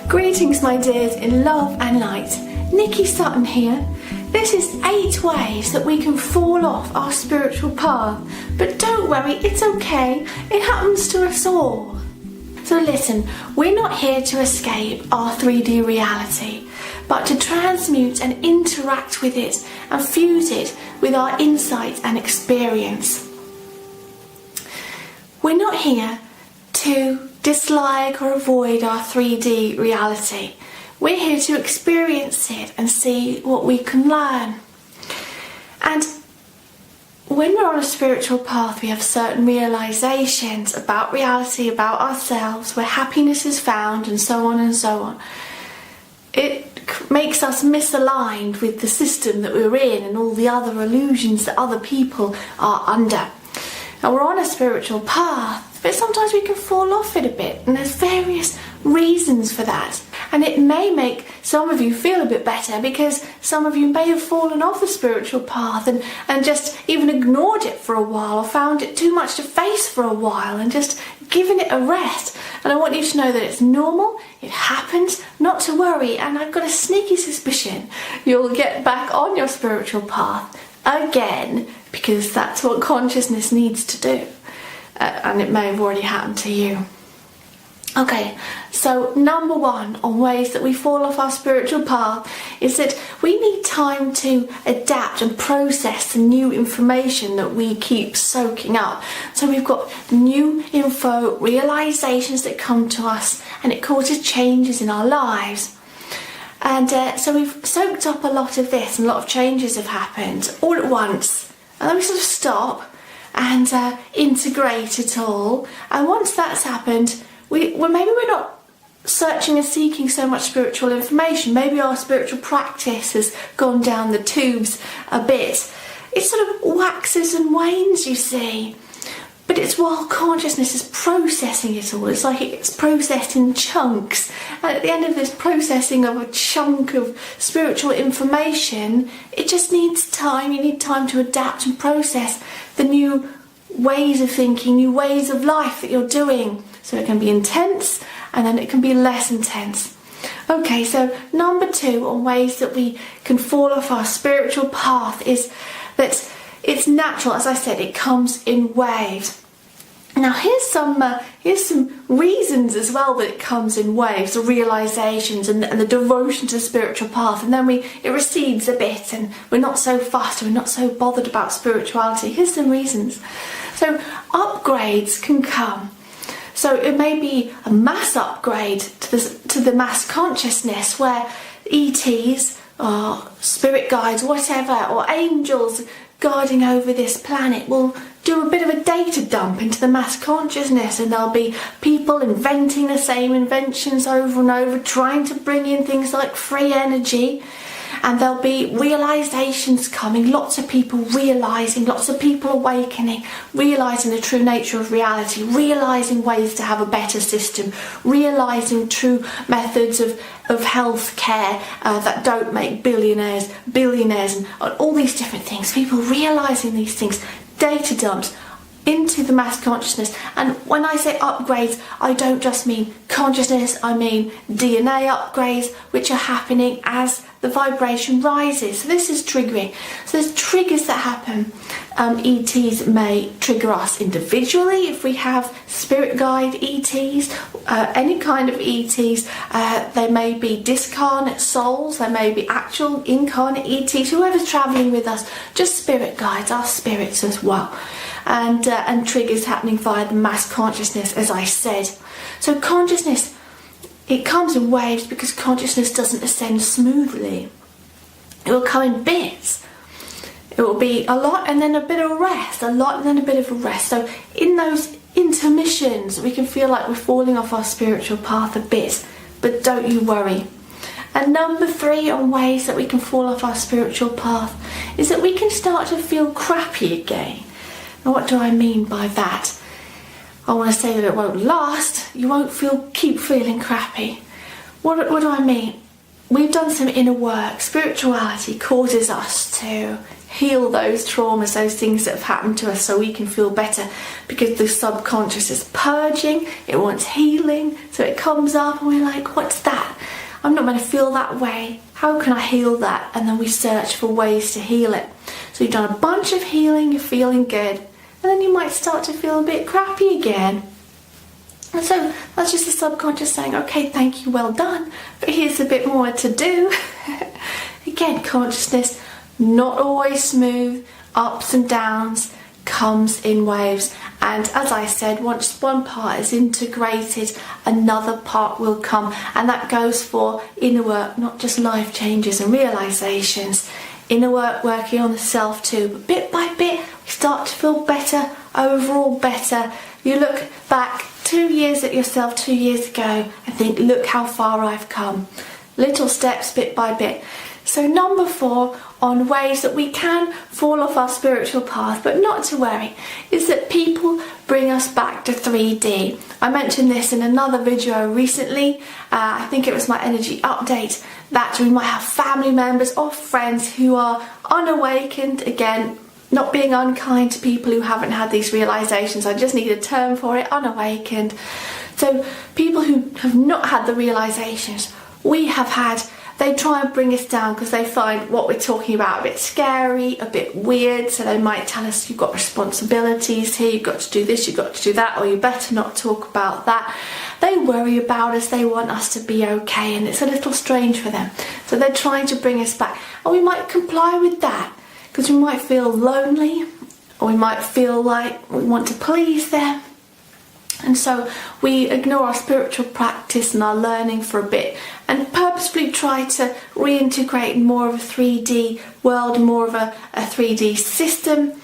Greetings my dears in love and light. Nikki Sutton here. This is 8 ways that we can fall off our spiritual path. But don't worry, it's okay. It happens to us all. So listen, we're not here to escape our 3D reality, but to transmute and interact with it and fuse it with our insight and experience. We're not here to dislike or avoid our 3D reality. We're here to experience it and see what we can learn. And when we're on a spiritual path, we have certain realizations about reality, about ourselves, where happiness is found, and so on and so on. It makes us misaligned with the system that we're in and all the other illusions that other people are under. Now, we're on a spiritual path, but sometimes we can fall off it a bit, and there's various reasons for that. And it may make some of you feel a bit better because some of you may have fallen off the spiritual path and just even ignored it for a while, or found it too much to face for a while and just given it a rest. And I want you to know that it's normal, it happens, not to worry, and I've got a sneaky suspicion you'll get back on your spiritual path again, because that's what consciousness needs to do. And it may have already happened to you. Okay, so number 1 on ways that we fall off our spiritual path is that we need time to adapt and process the new information that we keep soaking up. So we've got new info, realizations that come to us, and it causes changes in our lives. And so we've soaked up a lot of this, and a lot of changes have happened all at once. And then we sort of stop and integrate it all. And once that's happened, maybe we're not searching and seeking so much spiritual information. Maybe our spiritual practice has gone down the tubes a bit. It sort of waxes and wanes, you see. But it's while consciousness is processing it all. It's like it's processed in chunks. And at the end of this processing of a chunk of spiritual information, it just needs time. You need time to adapt and process the new ways of thinking, new ways of life that you're doing. So it can be intense, and then it can be less intense. Okay, so number 2 on ways that we can fall off our spiritual path is that it's natural. As I said, it comes in waves. Now here's some reasons as well that it comes in waves, the realizations and the devotion to the spiritual path, and then it recedes a bit and we're not so fussed, we're not so bothered about spirituality. Here's some reasons. So upgrades can come. So it may be a mass upgrade to the mass consciousness, where ETs or spirit guides, whatever, or angels guarding over this planet will do a bit of a data dump into the mass consciousness, and there'll be people inventing the same inventions over and over, trying to bring in things like free energy. And there'll be realizations coming, lots of people realizing, lots of people awakening, realizing the true nature of reality, realizing ways to have a better system, realizing true methods of health care that don't make billionaires, and all these different things. People realizing these things, data dumps into the mass consciousness. And when I say upgrades, I don't just mean consciousness, I mean DNA upgrades, which are happening as the vibration rises. So this is triggering. So there's triggers that happen. ETs may trigger us individually if we have spirit guide ETs, any kind of ETs. They may be discarnate souls, they may be actual incarnate ETs, whoever's travelling with us, just spirit guides, our spirits as well. And triggers happening via the mass consciousness, as I said. So consciousness, it comes in waves because consciousness doesn't ascend smoothly. It will come in bits. It will be a lot and then a bit of a rest, a lot and then a bit of a rest. So in those intermissions, we can feel like we're falling off our spiritual path a bit, but don't you worry. And number 3 on ways that we can fall off our spiritual path is that we can start to feel crappy again. Now, what do I mean by that? I want to say that it won't last. You won't keep feeling crappy. What do I mean? we've done some inner work. Spirituality causes us to heal those traumas, those things that have happened to us, so we can feel better, because the subconscious is purging, it wants healing, so it comes up and we're like, what's that? I'm not going to feel that way. How can I heal that? And then we search for ways to heal it. So you've done a bunch of healing, you're feeling good, and then you might start to feel a bit crappy again. And so that's just the subconscious saying, okay, thank you, well done, but here's a bit more to do. Again, consciousness, not always smooth, ups and downs, comes in waves. And as I said, once one part is integrated, another part will come. And that goes for inner work, not just life changes and realizations. Inner work, working on the self too. But bit by bit, we start to feel better, overall better. You look back 2 years at yourself 2 years ago and think, look how far I've come. Little steps, bit by bit. So number 4 on ways that we can fall off our spiritual path, but not to worry, is that people bring us back to 3D. I mentioned this in another video recently, I think it was my energy update, that we might have family members or friends who are unawakened, again, not being unkind to people who haven't had these realizations, I just need a term for it, unawakened. So people who have not had the realizations we have had, they try and bring us down because they find what we're talking about a bit scary, a bit weird, so they might tell us, you've got responsibilities here, you've got to do this, you've got to do that, or you better not talk about that. They worry about us, they want us to be okay, and it's a little strange for them. So they're trying to bring us back, and we might comply with that because we might feel lonely, or we might feel like we want to please them. And so we ignore our spiritual practice and our learning for a bit and purposefully try to reintegrate more of a 3D world, more of a 3D system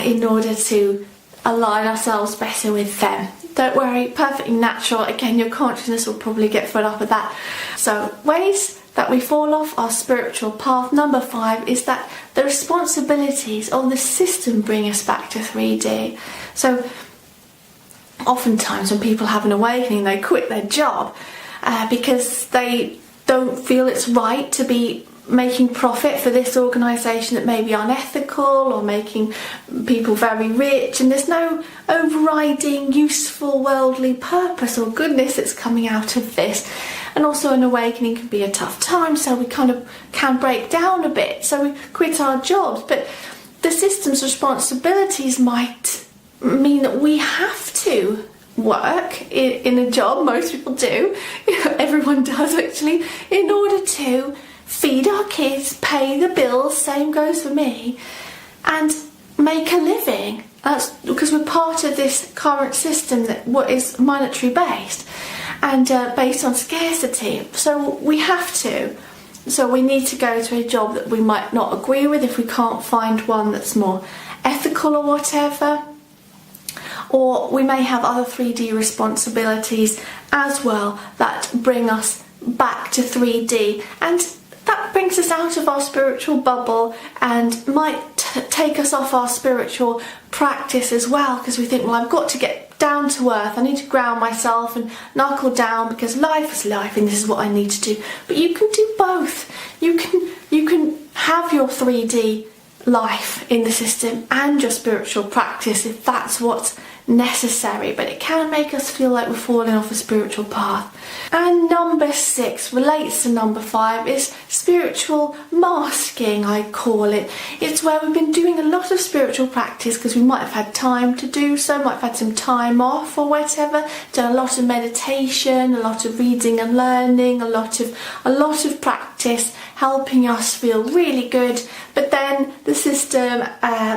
in order to align ourselves better with them. Don't worry, perfectly natural. Again, your consciousness will probably get fed up with that. So ways that we fall off our spiritual path. Number 5 is that the responsibilities of the system bring us back to 3D. So oftentimes when people have an awakening, they quit their job because they don't feel it's right to be making profit for this organisation that may be unethical or making people very rich, and there's no overriding useful worldly purpose or goodness that's coming out of this. And also an awakening can be a tough time, so we kind of can break down a bit, so we quit our jobs. But the system's responsibilities might mean that we have to work in a job, most people do, everyone does actually, in order to feed our kids, pay the bills, same goes for me, and make a living. That's because we're part of this current system that what is monetary based and based on scarcity, so we have to. So we need to go to a job that we might not agree with if we can't find one that's more ethical or whatever. Or we may have other 3D responsibilities as well that bring us back to 3D, and that brings us out of our spiritual bubble and might take us off our spiritual practice as well, because we think, well, I've got to get down to earth, I need to ground myself and knuckle down because life is life and this is what I need to do. But you can do both. You can have your 3D life in the system and your spiritual practice if that's what's necessary, but it can make us feel like we're falling off a spiritual path. And number 6 relates to number 5, is spiritual masking, I call it. It's where we've been doing a lot of spiritual practice because we might have had time to do so, might have had some time off or whatever, done a lot of meditation, a lot of reading and learning, a lot of practice helping us feel really good, but then the system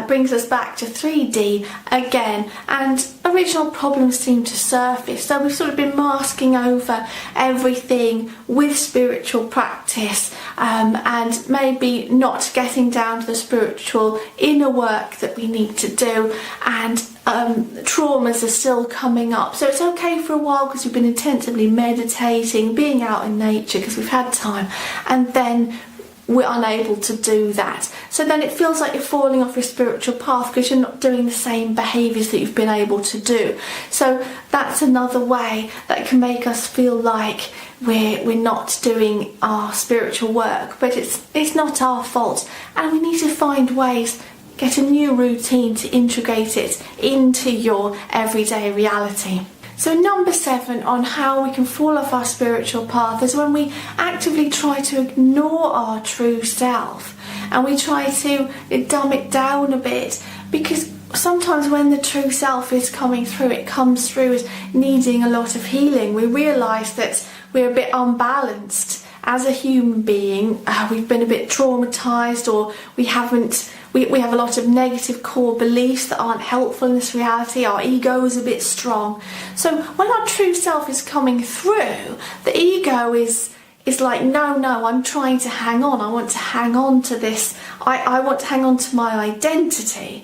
brings us back to 3D again, and original problems seem to surface. So we've sort of been masking over everything with spiritual practice and maybe not getting down to the spiritual inner work that we need to do, and traumas are still coming up. So it's okay for a while because we've been intensively meditating, being out in nature because we've had time, and then we're unable to do that. So then it feels like you're falling off your spiritual path because you're not doing the same behaviours that you've been able to do. So that's another way that can make us feel like we're not doing our spiritual work, but it's not our fault, and we need to find ways, get a new routine to integrate it into your everyday reality. So number 7 on how we can fall off our spiritual path is when we actively try to ignore our true self and we try to dumb it down a bit, because sometimes when the true self is coming through, it comes through as needing a lot of healing. We realise that we're a bit unbalanced as a human being. We've been a bit traumatised, or we have a lot of negative core beliefs that aren't helpful in this reality. Our ego is a bit strong. So when our true self is coming through, the ego is like, no, I'm trying to hang on. I want to hang on to this. I want to hang on to my identity.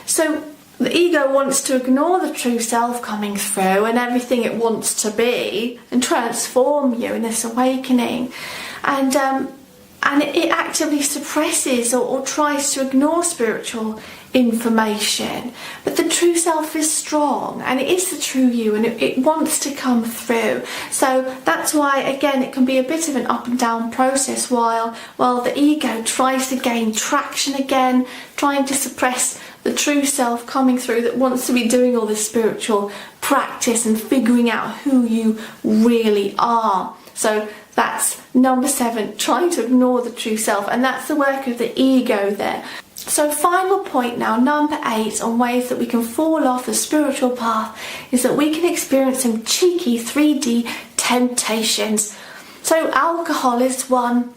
So the ego wants to ignore the true self coming through and everything it wants to be and transform you in this awakening. And it actively suppresses or tries to ignore spiritual information. But the true self is strong, and it is the true you, and it wants to come through. So that's why, again, it can be a bit of an up and down process while the ego tries to gain traction again, trying to suppress the true self coming through that wants to be doing all this spiritual practice and figuring out who you really are. So that's number 7, trying to ignore the true self, and that's the work of the ego there. So final point now, number 8, on ways that we can fall off the spiritual path is that we can experience some cheeky 3D temptations. So alcohol is one.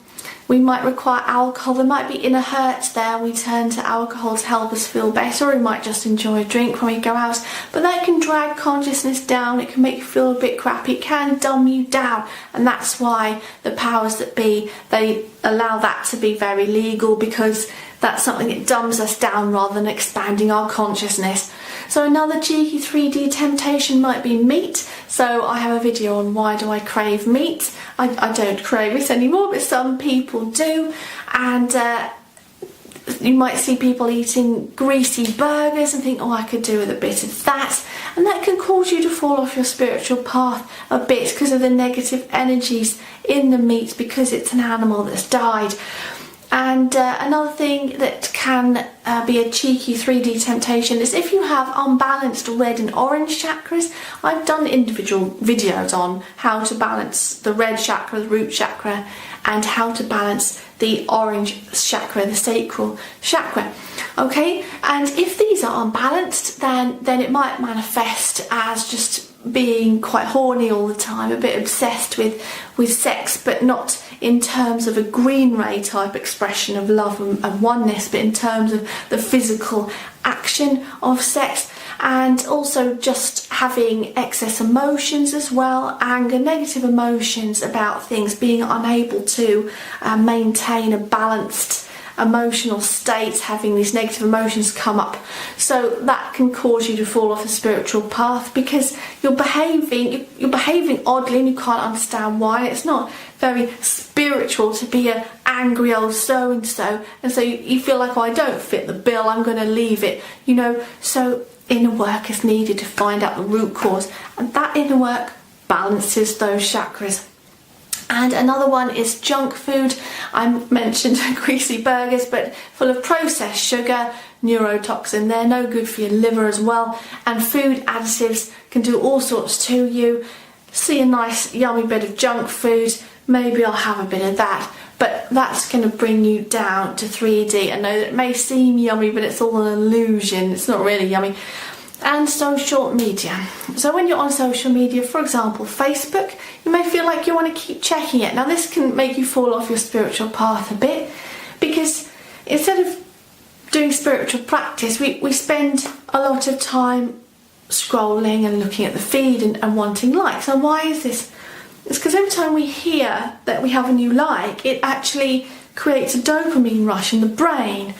We might require alcohol. There might be inner hurt there. We turn to alcohol to help us feel better, or we might just enjoy a drink when we go out. But that can drag consciousness down. It can make you feel a bit crappy. It can dumb you down. And that's why the powers that be, they allow that to be very legal, because that's something that dumbs us down rather than expanding our consciousness. So another cheeky 3D temptation might be meat. So I have a video on why do I crave meat. I don't crave it anymore, but some people do. And you might see people eating greasy burgers and think, oh, I could do with a bit of that. And that can cause you to fall off your spiritual path a bit because of the negative energies in the meat, because it's an animal that's died. And another thing that can be a cheeky 3D temptation is if you have unbalanced red and orange chakras. I've done individual videos on how to balance the red chakra, the root chakra, and how to balance the orange chakra, the sacral chakra. Okay, and if these are unbalanced, then it might manifest as just being quite horny all the time, a bit obsessed with sex, but not in terms of a green ray type expression of love and oneness, but in terms of the physical action of sex. And also just having excess emotions as well, anger, negative emotions about things, being unable to maintain a balanced emotional state, having these negative emotions come up. So that can cause you to fall off the spiritual path, because you're behaving oddly and you can't understand why. It's not very spiritual to be an angry old so-and-so, and so you feel like, oh, I don't fit the bill, I'm going to leave it, so inner work is needed to find out the root cause, and that inner work balances those chakras. And another one is junk food. I mentioned greasy burgers, but full of processed sugar, neurotoxin. They're no good for your liver as well. And food additives can do all sorts to you. See a nice yummy bit of junk food, maybe I'll have a bit of that. But that's going to bring you down to 3D. I know that it may seem yummy, but it's all an illusion. It's not really yummy. And social media. So when you're on social media, for example Facebook, you may feel like you want to keep checking it. Now this can make you fall off your spiritual path a bit, because instead of doing spiritual practice, we spend a lot of time scrolling and looking at the feed and wanting likes. And why is this? It's because every time we hear that we have a new like, it actually creates a dopamine rush in the brain.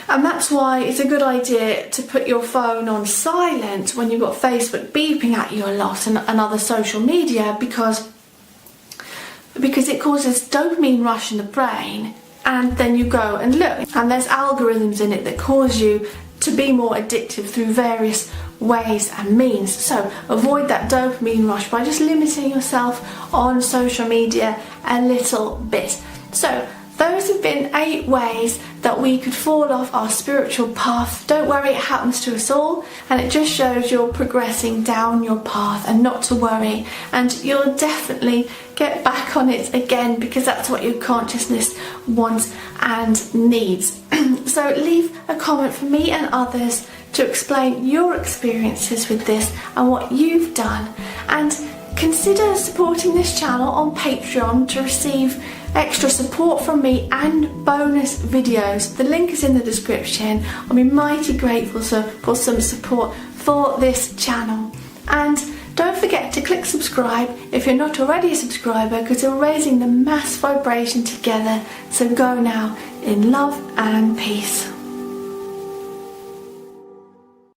And that's why it's a good idea to put your phone on silent when you've got Facebook beeping at you a lot and other social media, because it causes dopamine rush in the brain, and then you go and look, and there's algorithms in it that cause you to be more addictive through various ways and means. So avoid that dopamine rush by just limiting yourself on social media a little bit. So those have been 8 ways that we could fall off our spiritual path. Don't worry, it happens to us all, and it just shows you're progressing down your path, and not to worry, and you'll definitely get back on it again, because that's what your consciousness wants and needs. So leave a comment for me and others to explain your experiences with this and what you've done, and consider supporting this channel on Patreon to receive extra support from me and bonus videos. The link is in the description. I'll be mighty grateful for some support for this channel. And don't forget to click subscribe if you're not already a subscriber, because we're raising the mass vibration together. So go now in love and peace.